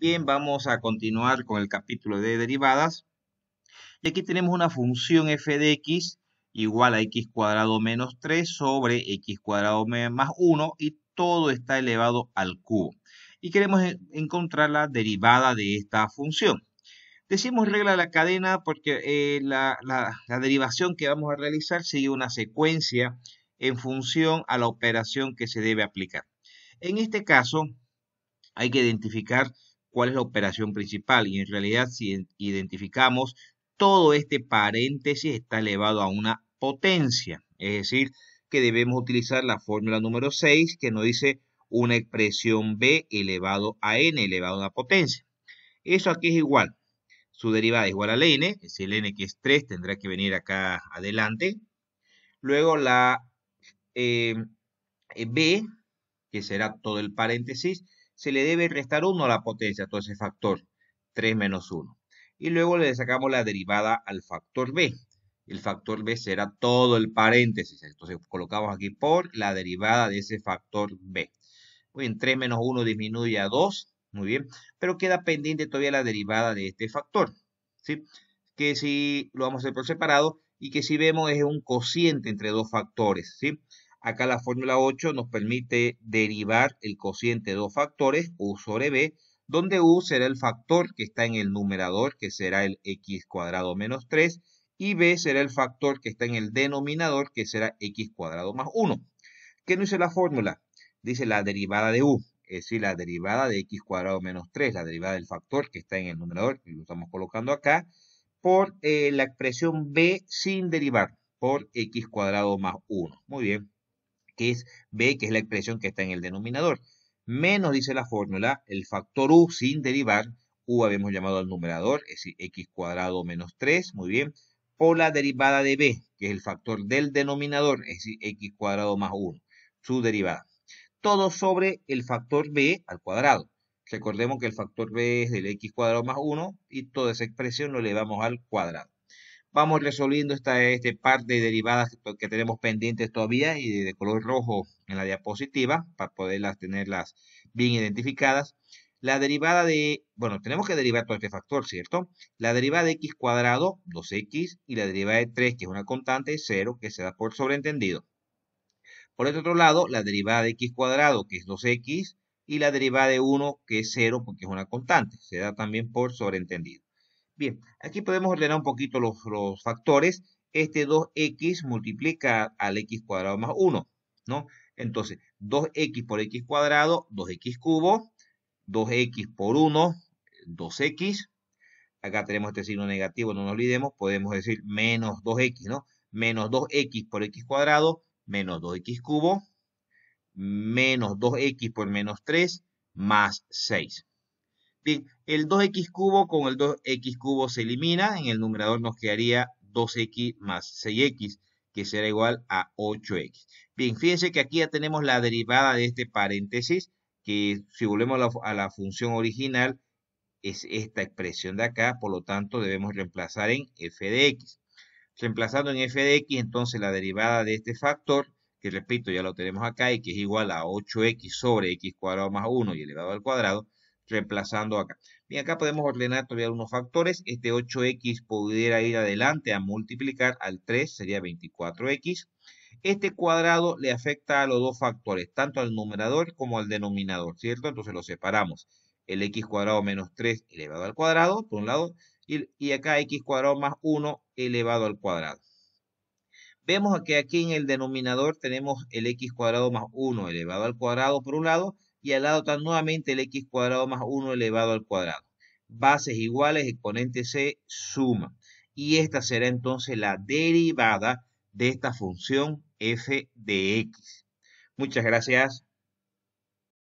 Bien, vamos a continuar con el capítulo de derivadas. Y aquí tenemos una función f de x igual a x cuadrado menos 3 sobre x cuadrado más 1 y todo está elevado al cubo. Y queremos encontrar la derivada de esta función. Decimos regla de la cadena porque la derivación que vamos a realizar sigue una secuencia en función a la operación que se debe aplicar. En este caso, hay que identificar cuál es la operación principal y en realidad si identificamos todo este paréntesis está elevado a una potencia, es decir, que debemos utilizar la fórmula número 6 que nos dice una expresión b elevado a n elevado a una potencia. Eso aquí es igual, su derivada es igual a la n, es decir, el n que es 3 tendrá que venir acá adelante. Luego la eh, b, que será todo el paréntesis, se le debe restar 1 a la potencia, entonces factor 3 menos 1. Y luego le sacamos la derivada al factor b. El factor b será todo el paréntesis. Entonces colocamos aquí por la derivada de ese factor b. Muy bien, 3 menos 1 disminuye a 2. Muy bien, pero queda pendiente todavía la derivada de este factor. ¿Sí? Que si lo vamos a hacer por separado y que si vemos es un cociente entre dos factores. ¿Sí? Acá la fórmula 8 nos permite derivar el cociente de dos factores, u sobre b, donde u será el factor que está en el numerador, que será el x cuadrado menos 3, y b será el factor que está en el denominador, que será x cuadrado más 1. ¿Qué nos dice la fórmula? Dice la derivada de u, es decir, la derivada de x cuadrado menos 3, la derivada del factor que está en el numerador, que lo estamos colocando acá, por la expresión b sin derivar, por x cuadrado más 1. Muy bien, que es b, que es la expresión que está en el denominador. Menos, dice la fórmula, el factor u sin derivar, u habíamos llamado al numerador, es decir, x cuadrado menos 3, muy bien, por la derivada de b, que es el factor del denominador, es decir, x cuadrado más 1, su derivada. Todo sobre el factor b al cuadrado. Recordemos que el factor b es del x cuadrado más 1 y toda esa expresión lo elevamos al cuadrado. Vamos resolviendo esta parte de derivadas que tenemos pendientes todavía y de color rojo en la diapositiva para poderlas tenerlas bien identificadas. La derivada de, bueno, tenemos que derivar todo este factor, ¿cierto? La derivada de x cuadrado, 2x, y la derivada de 3, que es una constante, 0, que se da por sobreentendido. Por el otro lado, la derivada de x cuadrado, que es 2x, y la derivada de 1, que es 0, porque es una constante. Se da también por sobreentendido. Bien, aquí podemos ordenar un poquito los factores. Este 2x multiplica al x cuadrado más 1, ¿no? Entonces, 2x por x cuadrado, 2x cubo, 2x por 1, 2x. Acá tenemos este signo negativo, no nos olvidemos, podemos decir menos 2x, ¿no? Menos 2x por x cuadrado, menos 2x cubo, menos 2x por menos 3, más 6. Bien, el 2x cubo con el 2x cubo se elimina, en el numerador nos quedaría 2x más 6x, que será igual a 8x. Bien, fíjense que aquí ya tenemos la derivada de este paréntesis, que si volvemos a la función original, es esta expresión de acá, por lo tanto debemos reemplazar en f de x. Reemplazando en f de x, entonces la derivada de este factor, que repito, ya lo tenemos acá, y que es igual a 8x sobre x cuadrado más 1 y elevado al cuadrado, reemplazando acá. Bien, acá podemos ordenar todavía unos factores. Este 8x pudiera ir adelante a multiplicar al 3, sería 24x. Este cuadrado le afecta a los dos factores, tanto al numerador como al denominador, ¿cierto? Entonces lo separamos. El x cuadrado menos 3 elevado al cuadrado, por un lado, y acá x cuadrado más 1 elevado al cuadrado. Vemos que aquí en el denominador tenemos el x cuadrado más 1 elevado al cuadrado por un lado, y al lado está nuevamente el x cuadrado más 1 elevado al cuadrado. Bases iguales, exponente se suma. Y esta será entonces la derivada de esta función f de x. Muchas gracias.